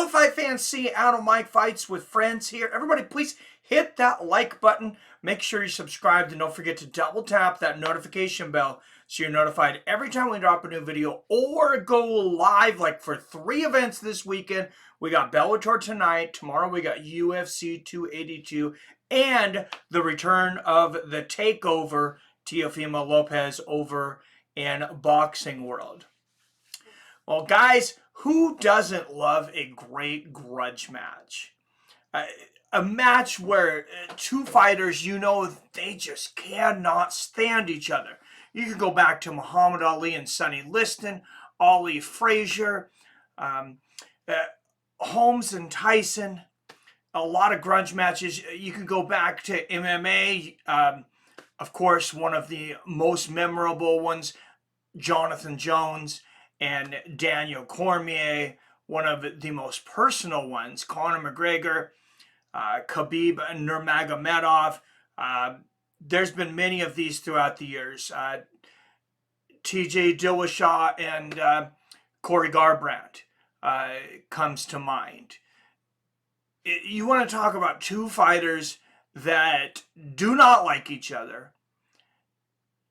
Hello, fight fans. Seattle Mike Fights with Friends here. Everybody, please hit that like button. Make sure you're subscribed, and don't forget to double tap that notification bell so you're notified every time we drop a new video or go live. Like for 3 events this weekend, we got Bellator tonight. Tomorrow we got UFC 282 and the return of the takeover, Teofimo Lopez over in Boxing World. Well, guys, who doesn't love a great grudge match? A match where two fighters, they just cannot stand each other. You can go back to Muhammad Ali and Sonny Liston, Ali Frazier, Holmes and Tyson. A lot of grudge matches. You can go back to MMA. Of course, one of the most memorable ones, Jonathan Jones and Daniel Cormier. One of the most personal ones, Conor McGregor, Khabib Nurmagomedov. There's been many of these throughout the years. TJ Dillashaw and Corey Garbrandt comes to mind. You want to talk about two fighters that do not like each other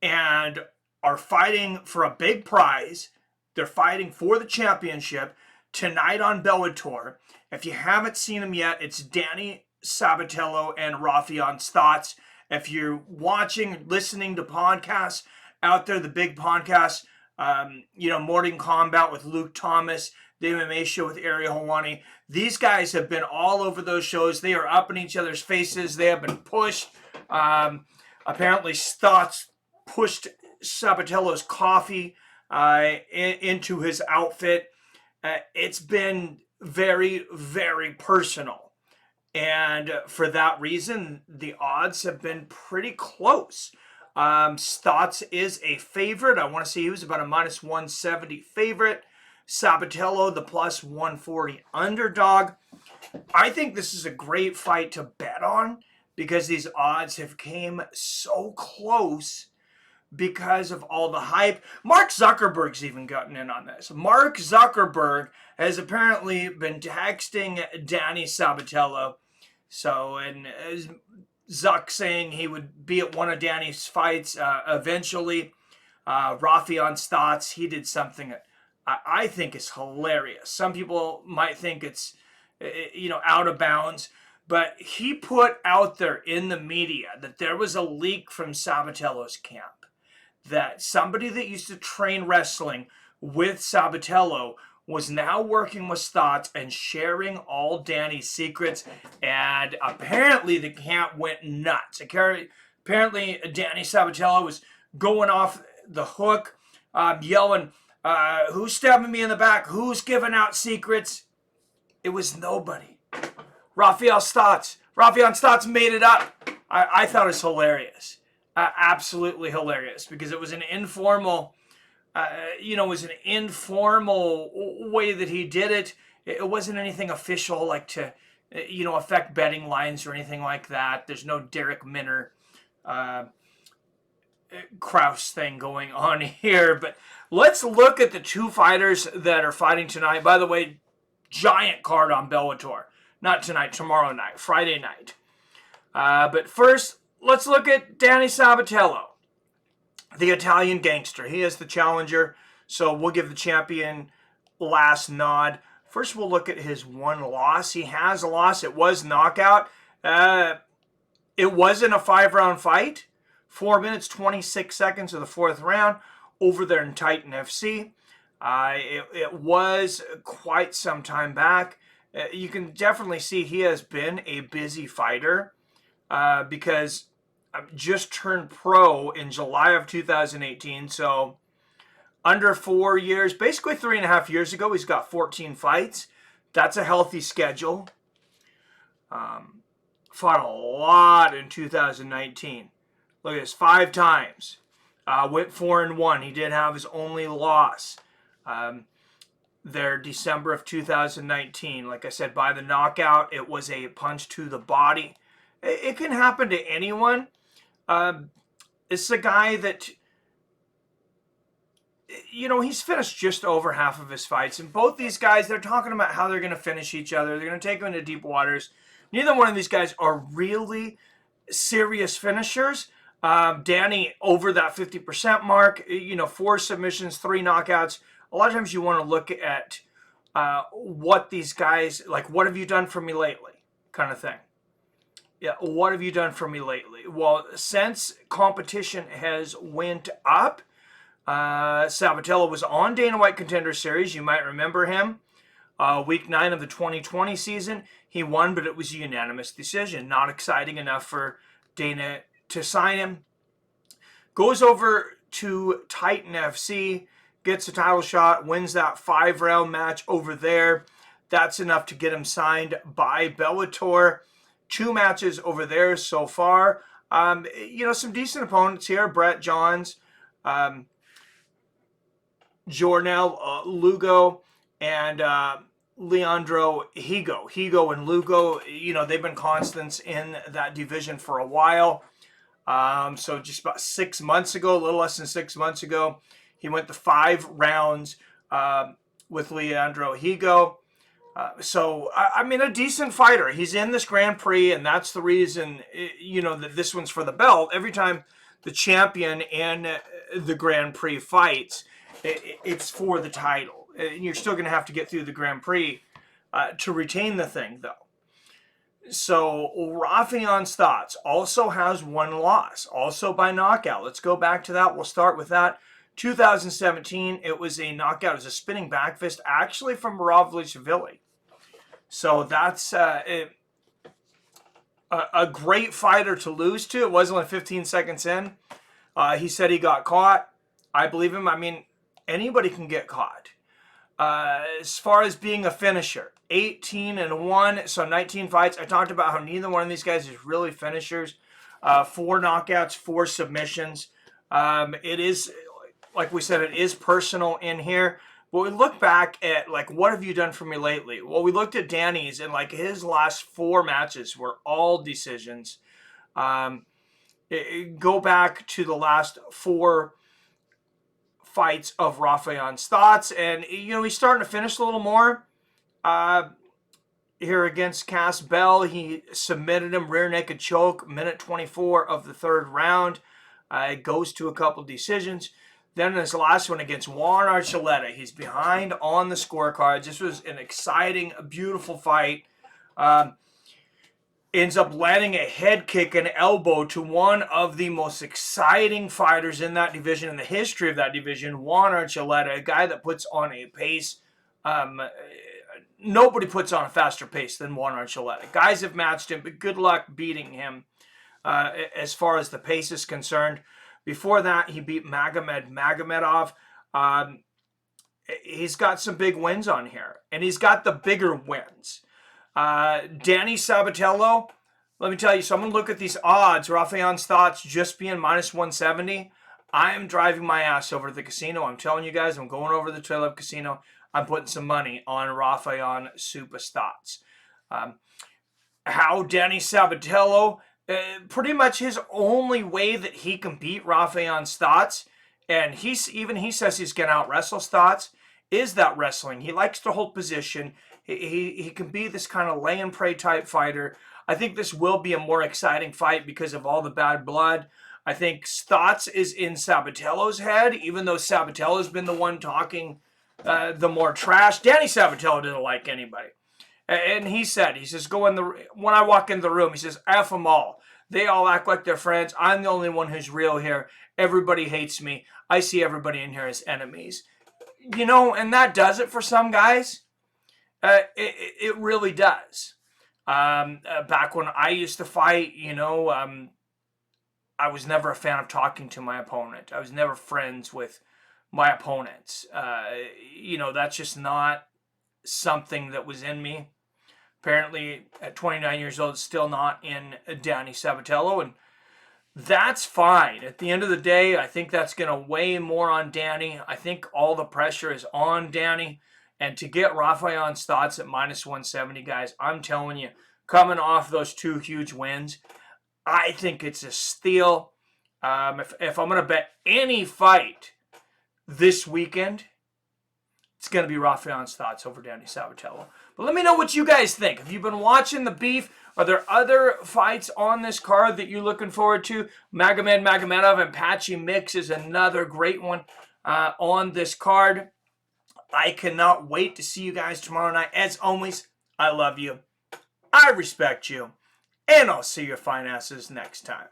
and are fighting for a big prize. They're fighting for the championship tonight on Bellator. If you haven't seen them yet, it's Danny Sabatello and Rafeon Stots. If you're watching, listening to podcasts out there, the big podcasts, Morning Combat with Luke Thomas, the MMA show with Ariel Helwani. These guys have been all over those shows. They are up in each other's faces. They have been pushed. Apparently, Stots pushed Sabatello's coffee into his outfit. It's been very, very personal. And for that reason, the odds have been pretty close. Stots is a favorite. I want to say he was about a minus 170 favorite. Sabatello, the plus 140 underdog. I think this is a great fight to bet on because these odds have came so close because of all the hype. Mark Zuckerberg's even gotten in on this. Mark Zuckerberg has apparently been texting Danny Sabatello. And Zuck saying he would be at one of Danny's fights eventually. Rafeon Stots, he did something that I think is hilarious. Some people might think it's, out of bounds. But he put out there in the media that there was a leak from Sabatello's camp, that somebody that used to train wrestling with Sabatello was now working with Stots and sharing all Danny's secrets. And apparently the camp went nuts. Apparently Danny Sabatello was going off the hook, yelling, who's stabbing me in the back? Who's giving out secrets? It was nobody. Rafeon Stots made it up. I thought it was hilarious. Absolutely hilarious, because it was an informal, way that he did it. It wasn't anything official, like to, affect betting lines or anything like that. There's no Derek Minner, Krause thing going on here. But let's look at the two fighters that are fighting tonight. By the way, giant card on Bellator. Not tonight, tomorrow night, Friday night. But first, let's look at Danny Sabatello, the Italian gangster. He is the challenger, so we'll give the champion last nod. First, we'll look at his one loss. He has a loss. It was knockout. It wasn't a 5-round fight. 4 minutes, 26 seconds of the 4th round over there in Titan FC. It was quite some time back. You can definitely see he has been a busy fighter because just turned pro in July of 2018. So under 4 years, basically 3.5 years ago, he's got 14 fights. That's a healthy schedule. Fought a lot in 2019. Look at this, 5 times. Went 4-1. He did have his only loss there December of 2019. Like I said, by the knockout, it was a punch to the body. It can happen to anyone. It's a guy that he's finished just over half of his fights. And both these guys, they're talking about how they're going to finish each other. They're going to take them into deep waters. Neither one of these guys are really serious finishers. Danny over that 50% mark, 4 submissions, 3 knockouts. A lot of times you want to look at what these guys, like, what have you done for me lately, kind of thing. Yeah, what have you done for me lately? Well, since competition has went up, Sabatello was on Dana White Contender Series. You might remember him. Week 9 of the 2020 season, he won, but it was a unanimous decision. Not exciting enough for Dana to sign him. Goes over to Titan FC, gets a title shot, wins that 5-round match over there. That's enough to get him signed by Bellator. 2 matches over there so far. Some decent opponents here. Brett Johns, Jornel Lugo, and Leandro Higo. Higo and Lugo, they've been constants in that division for a while. So just about 6 months ago, a little less than 6 months ago, he went to 5 rounds with Leandro Higo. A decent fighter. He's in this Grand Prix, and that's the reason, that this one's for the belt. Every time the champion in the Grand Prix fights, it's for the title. You're still going to have to get through the Grand Prix to retain the thing, though. So Rafeon Stots also has 1 loss, also by knockout. Let's go back to that. We'll start with that. 2017, it was a knockout. It was a spinning back fist, actually from Ravlichvili. So that's a great fighter to lose to. It was only 15 seconds in. He said he got caught. I believe him. I mean, anybody can get caught. As far as being a finisher, 18-1, so 19 fights. I talked about how neither one of these guys is really finishers. 4 knockouts, 4 submissions. It is, like we said, it is personal in here. But we look back at, like, what have you done for me lately? Well, we looked at Danny's, and, like, his last 4 matches were all decisions. Go back to the last 4 fights of Rafeon Stots, and, he's starting to finish a little more. Here against Cass Bell, he submitted him rear naked choke, minute 24 of the 3rd round. It goes to a couple decisions. Then in his last one against Juan Archuleta, he's behind on the scorecards. This was an exciting, beautiful fight. Ends up landing a head kick and elbow to one of the most exciting fighters in that division, in the history of that division, Juan Archuleta, a guy that puts on a pace. Nobody puts on a faster pace than Juan Archuleta. Guys have matched him, but good luck beating him as far as the pace is concerned. Before that, he beat Magomed Magomedov. He's got some big wins on here, and he's got the bigger wins. Danny Sabatello, let me tell you, so I'm going to look at these odds. Rafeon Stots just being minus 170. I am driving my ass over to the casino. I'm telling you guys, I'm going over to the Trail Up Casino. I'm putting some money on Rafeon Super Stots. How Danny Sabatello, pretty much his only way that he can beat Rafeon Stots, and he says he's going to out-wrestle Stots, is that wrestling. He likes to hold position. He can be this kind of lay and pray type fighter. I think this will be a more exciting fight because of all the bad blood. I think Stots is in Sabatello's head, even though Sabatello's been the one talking the more trash. Danny Sabatello didn't like anybody. And he says, when I walk in the room, he says, F them all. They all act like they're friends. I'm the only one who's real here. Everybody hates me. I see everybody in here as enemies. And that does it for some guys. It really does. Back when I used to fight, I was never a fan of talking to my opponent. I was never friends with my opponents. That's just not something that was in me. Apparently, at 29 years old, it's still not in Danny Sabatello, and that's fine. At the end of the day, I think that's going to weigh more on Danny. I think all the pressure is on Danny. And to get Rafeon Stots at minus 170, guys, I'm telling you, coming off those 2 huge wins, I think it's a steal. If I'm going to bet any fight this weekend, it's going to be Rafeon Stots over Danny Sabatello. But let me know what you guys think. Have you been watching the beef? Are there other fights on this card that you're looking forward to? Magomed Magomedov and Patchy Mix is another great one on this card. I cannot wait to see you guys tomorrow night. As always, I love you. I respect you. And I'll see your fine asses next time.